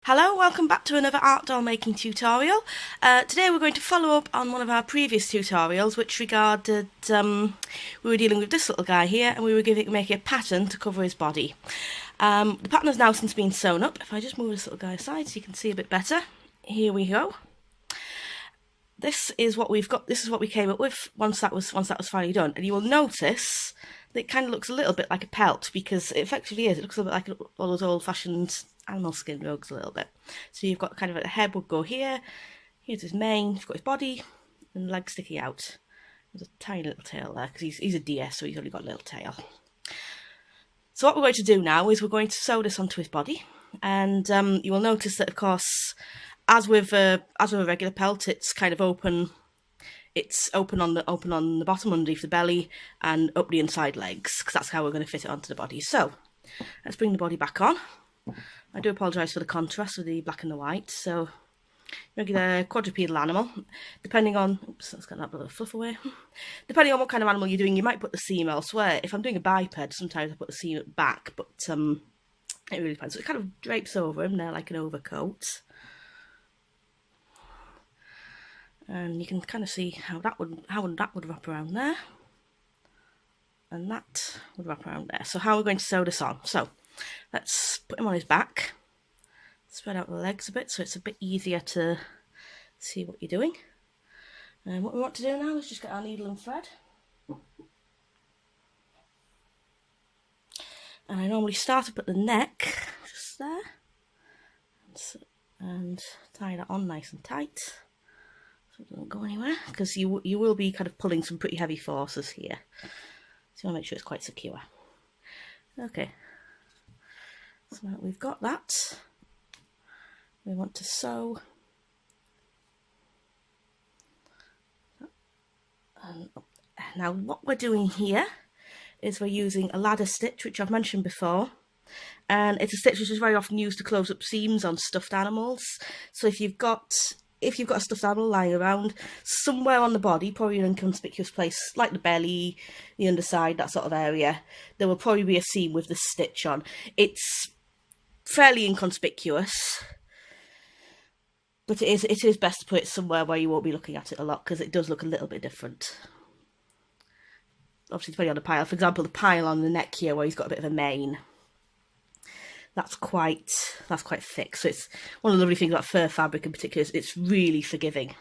Hello, welcome back to another art doll making tutorial. Today we're going to follow up on one of our previous tutorials which regarded, we were dealing with this little guy here and we were making a pattern to cover his body. The pattern has now since been sewn up. If I just move this little guy aside so you can see a bit better. Here we go. This is what we've got, this is what we came up with once that was finally done. And you will notice that it kind of looks a little bit like a pelt because it effectively is. It looks a little bit like all those old-fashioned animal skin rugs a little bit. So you've got kind of a head would go here, here's his mane, you've got his body, and legs sticking out. There's a tiny little tail there, because he's a deer, so he's only got a little tail. So what we're going to do now is we're going to sew this onto his body, and you will notice that, of course, as with a regular pelt, it's kind of open. It's open on the bottom underneath the belly and up the inside legs, because that's how we're going to fit it onto the body. So let's bring the body back on. I do apologise for the contrast with the black and the white. So, regular quadrupedal animal, depending on, oops, let's get that bit of fluff away. Depending on what kind of animal you're doing, you might put the seam elsewhere. If I'm doing a biped, sometimes I put the seam back, but it really depends. So it kind of drapes over him there like an overcoat. And you can kind of see how that would wrap around there. And that would wrap around there. So how we're going to sew this on. So let's put him on his back, spread out the legs a bit so it's a bit easier to see what you're doing. And what we want to do now is just get our needle and thread. And I normally start up at the neck, just there, and tie that on nice and tight so it doesn't go anywhere, because you will be kind of pulling some pretty heavy forces here. So you want to make sure it's quite secure. Okay. So now we've got that, we want to sew and now what we're doing here is we're using a ladder stitch, which I've mentioned before, and it's a stitch which is very often used to close up seams on stuffed animals. So if you've got a stuffed animal lying around somewhere on the body, probably an inconspicuous place like the belly, the underside, that sort of area, there will probably be a seam with the stitch on. It's fairly inconspicuous, but it is best to put it somewhere where you won't be looking at it a lot, because it does look a little bit different. Obviously depending on the pile. For example, the pile on the neck here where he's got a bit of a mane, that's quite thick. So it's one of the lovely things about fur fabric in particular is it's really forgiving.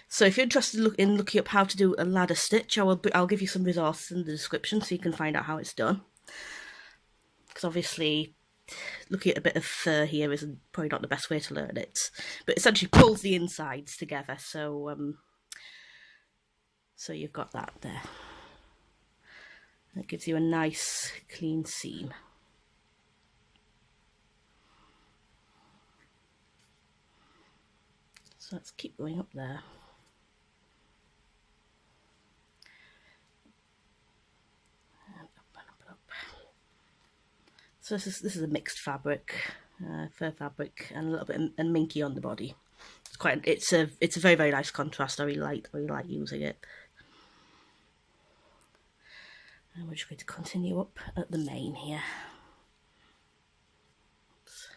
So if you're interested in looking up how to do a ladder stitch, I'll give you some resources in the description so you can find out how it's done. Because obviously, looking at a bit of fur here isn't probably not the best way to learn it, but essentially pulls the insides together. So so you've got that there. And it gives you a nice clean seam. So let's keep going up there. And up and up and up. So this is a mixed fabric, fur fabric, and a little bit of minky on the body. It's a very, very nice contrast. I really like using it. And we're just going to continue up at the mane here. Oops.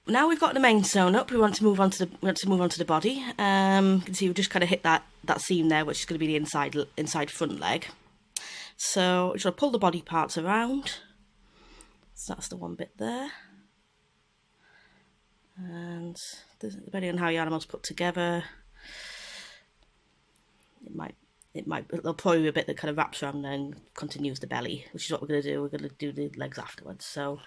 Now we've got the mane sewn up, we want to move on to the body. You can see we've just kind of hit that seam there, which is going to be the inside front leg. So we're going to pull the body parts around. So that's the one bit there. And depending on how your animal's put together, there'll probably be a bit that kind of wraps around and continues the belly, which is what we're going to do. We're going to do the legs afterwards. So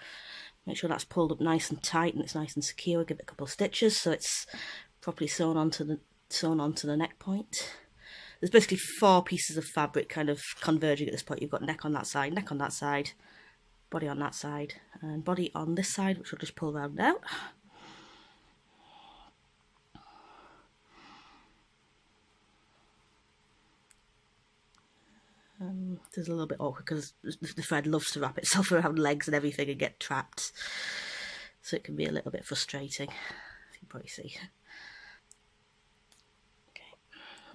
make sure that's pulled up nice and tight and it's nice and secure. Give it a couple of stitches so it's properly sewn onto the neck point. There's basically 4 pieces of fabric kind of converging at this point. You've got neck on that side, body on that side, and body on this side, which we'll just pull round out. There's a little bit awkward because the thread loves to wrap itself around legs and everything and get trapped. so it can be a little bit frustrating, as you can probably see. Okay,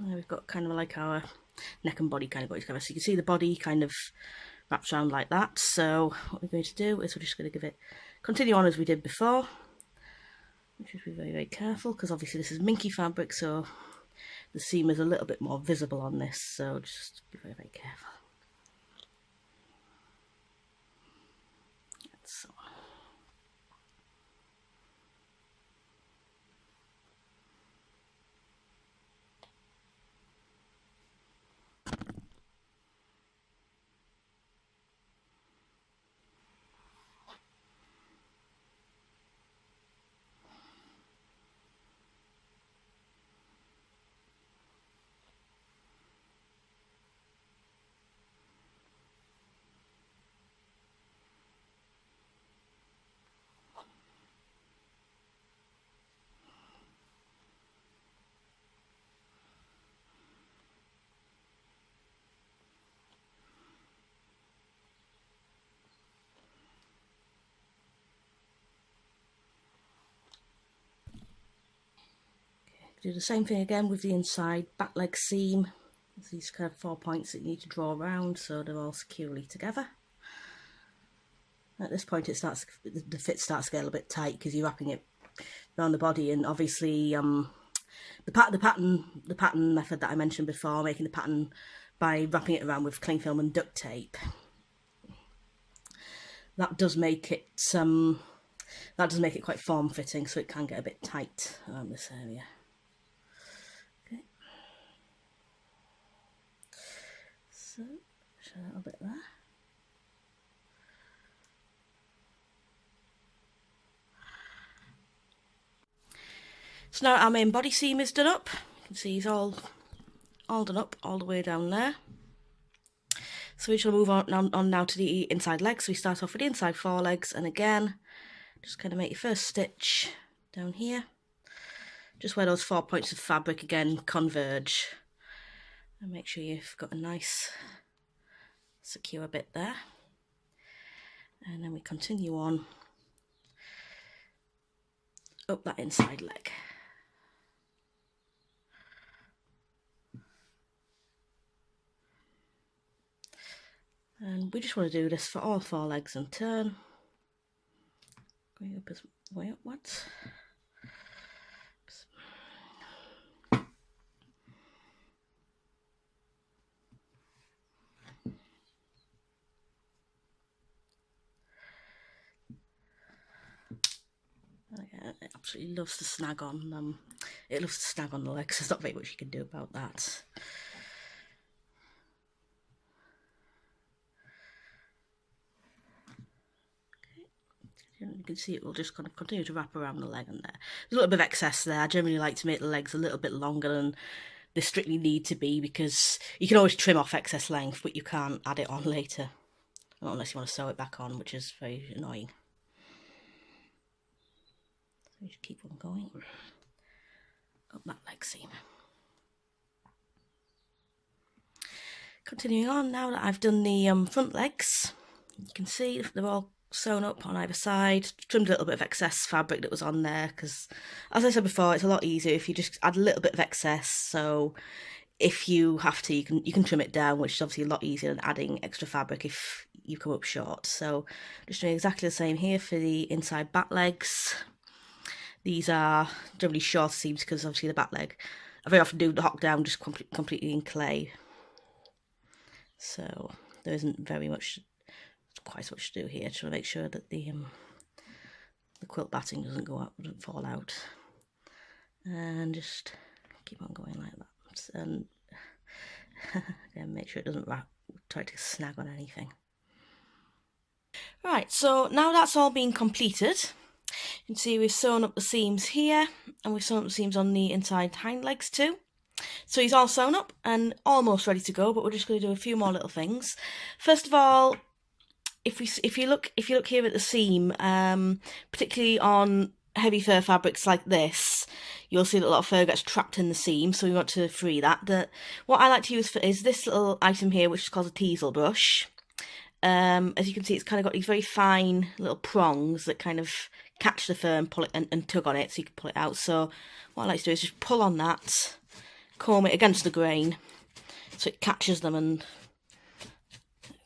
now we've got kind of like our neck and body kind of going together, so you can see the body kind of wraps around like that. So what we're going to do is we're just going to give it, continue on as we did before. We should be very, very careful, because obviously this is minky fabric, so the seam is a little bit more visible on this, so just be very, very careful. So. Do the same thing again with the inside back leg seam. There's these kind of 4 points that you need to draw around so they're all securely together. At this point it starts, the fit starts to get a little bit tight because you're wrapping it around the body, and obviously the pattern method that I mentioned before, making the pattern by wrapping it around with cling film and duct tape, that does make it quite form fitting, so it can get a bit tight around this area. So, show a little bit there. So now our main body seam is done up. You can see it's all done up all the way down there. So we shall move on now to the inside legs. So we start off with the inside forelegs, and again, just kind of make your first stitch down here, just where those 4 points of fabric again converge. And make sure you've got a nice secure bit there, and then we continue on up that inside leg. And we just want to do this for all 4 legs and turn, going up as way upwards. It absolutely loves to snag on. It loves to snag on the legs. There's not very much you can do about that. Okay. You can see it will just kind of continue to wrap around the leg, and there. There's a little bit of excess there. I generally like to make the legs a little bit longer than they strictly need to be, because you can always trim off excess length, but you can't add it on later, not unless you want to sew it back on, which is very annoying. So just keep on going up that leg seam. Continuing on, now that I've done the front legs, you can see they're all sewn up on either side. Trimmed a little bit of excess fabric that was on there, because as I said before, it's a lot easier if you just add a little bit of excess. So if you have to, you can trim it down, which is obviously a lot easier than adding extra fabric if you come up short. So just doing exactly the same here for the inside back legs. These are generally short seams because obviously the back leg, I very often do the hock down just completely in clay. So there isn't quite so much to do here, trying to make sure that the quilt batting doesn't fall out. And just keep on going like that. And again, make sure it doesn't try to snag on anything. Right, so now that's all been completed. You can see we've sewn up the seams here, and we've sewn up the seams on the inside hind legs too. So he's all sewn up and almost ready to go, but we're just going to do a few more little things. First of all, if you look here at the seam, particularly on heavy fur fabrics like this, you'll see that a lot of fur gets trapped in the seam, so we want to free that. What I like to use is this little item here, which is called a teasel brush. As you can see, it's kind of got these very fine little prongs that kind of catch the fur and pull it and tug on it so you can pull it out. So what I like to do is just pull on that, comb it against the grain so it catches them and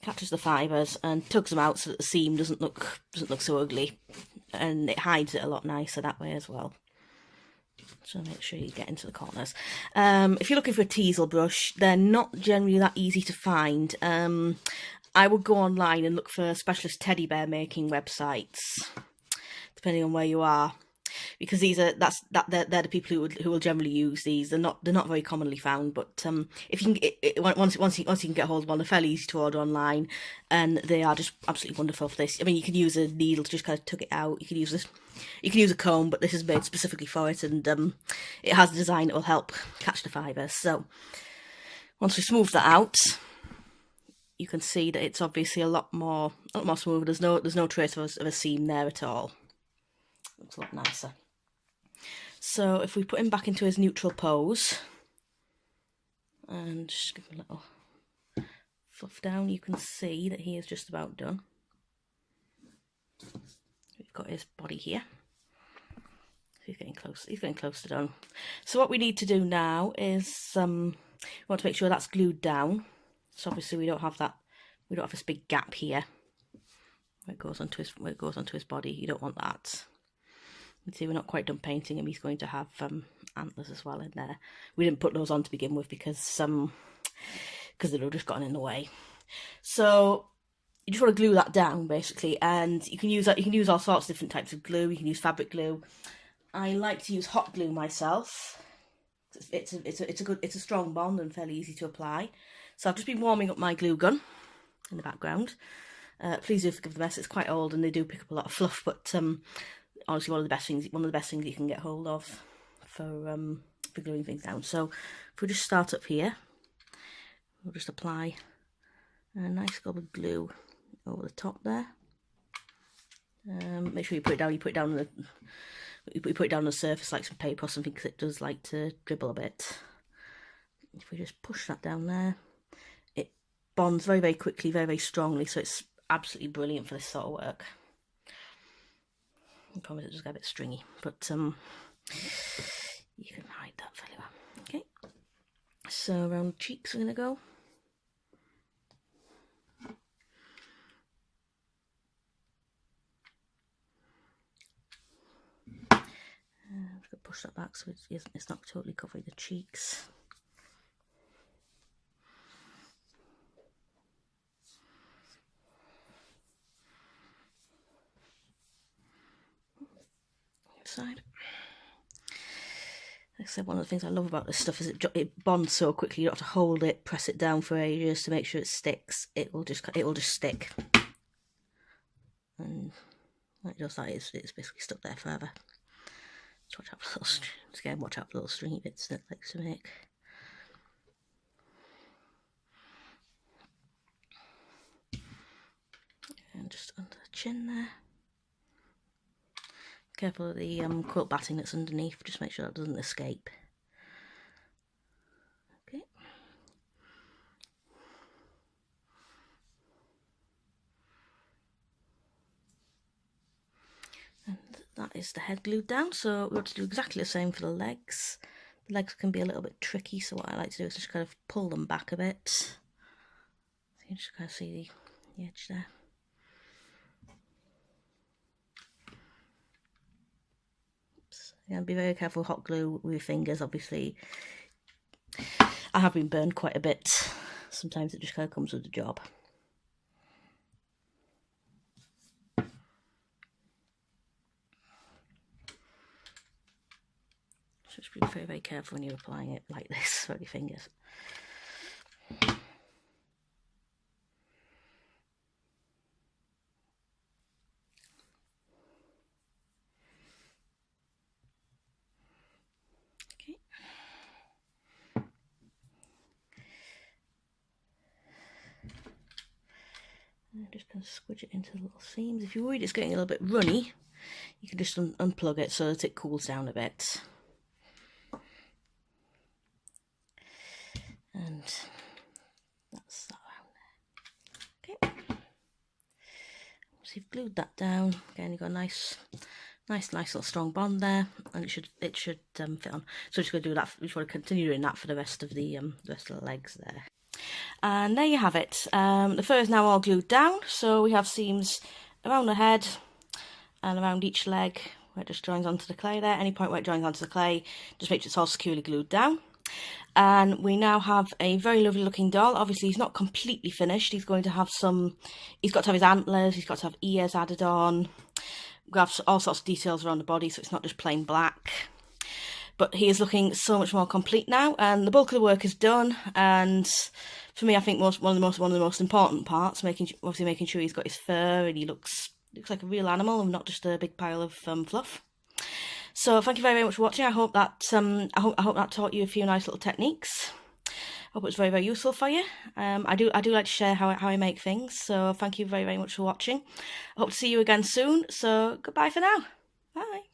catches the fibres and tugs them out so that the seam doesn't look so ugly, and it hides it a lot nicer that way as well. So make sure you get into the corners. If you're looking for a teasel brush, they're not generally that easy to find. I would go online and look for specialist teddy bear making websites, depending on where you are, because they're the people who will generally use these. They're not very commonly found, but if you can once you can get hold of one, they're fairly easy to order online, and they are just absolutely wonderful for this. I mean, you can use a needle to just kind of tug it out. You can use a comb, but this is made specifically for it, and it has a design that will help catch the fibres. So once we smooth that out, you can see that it's obviously a lot more smooth. There's no trace of a seam there at all. Looks a lot nicer. So if we put him back into his neutral pose and just give him a little fluff down, you can see that he is just about done. We've got his body here. He's getting close. He's getting close to done. So what we need to do now is we want to make sure that's glued down. So obviously we don't have this big gap here where it goes onto his body. You don't want that. You can see we're not quite done painting him. He's going to have antlers as well in there. We didn't put those on to begin with because they'd have just gotten in the way. So you just want to glue that down basically, and you can use all sorts of different types of glue. You can use fabric glue. I like to use hot glue myself. It's a strong bond and fairly easy to apply. So I've just been warming up my glue gun in the background. Please do forgive the mess. It's quite old and they do pick up a lot of fluff, but honestly, one of the best things you can get hold of for gluing things down. So if we just start up here, we'll just apply a nice gob of glue over the top there. Make sure you put it down. You put it down on the surface like some paper or something, because it does like to dribble a bit. If we just push that down there, it bonds very, very quickly, very, very strongly. So it's absolutely brilliant for this sort of work. I promise it just got a bit stringy, but you can hide that fairly well. Okay, so around the cheeks we're going to go. I'm just going to push that back so it's not totally covering the cheeks. Side. Like I said, one of the things I love about this stuff is it bonds so quickly. You don't have to hold it, press it down for ages to make sure it sticks. It will just stick, and like just that, it's basically stuck there forever. Just watch out for the little stringy bits that it likes to make. And just under the chin there. Careful of the quilt batting that's underneath, just make sure that doesn't escape. Okay. And that is the head glued down, so we want to do exactly the same for the legs. The legs can be a little bit tricky, so what I like to do is just kind of pull them back a bit. So you just kind of see the edge there. Yeah, be very careful with hot glue with your fingers, obviously. I have been burned quite a bit. Sometimes it just kind of comes with the job. So just be very, very careful when you're applying it like this with your fingers. And just kind of squidge it into the little seams. If you're worried it's getting a little bit runny, you can just unplug it so that it cools down a bit. And that's that around there. Okay. So you've glued that down. Again, you've got a nice Nice little strong bond there, and it should fit on. So we're just going to do that. We just want to continue doing that for the rest of the legs there. And there you have it. The fur is now all glued down, so we have seams around the head and around each leg where it just joins onto the clay there. Any point where it joins onto the clay, just make sure it's all securely glued down. And we now have a very lovely looking doll. Obviously he's not completely finished. He's got to have his antlers, he's got to have ears added on. We have all sorts of details around the body, so it's not just plain black. But he is looking so much more complete now, and the bulk of the work is done. And for me, I think one of the most important parts, making sure he's got his fur and he looks like a real animal and not just a big pile of fluff. So thank you very, very much for watching. I hope that taught you a few nice little techniques. I hope it was very, very useful for you. I do like to share how I make things. So thank you very, very much for watching. I hope to see you again soon. So goodbye for now. Bye.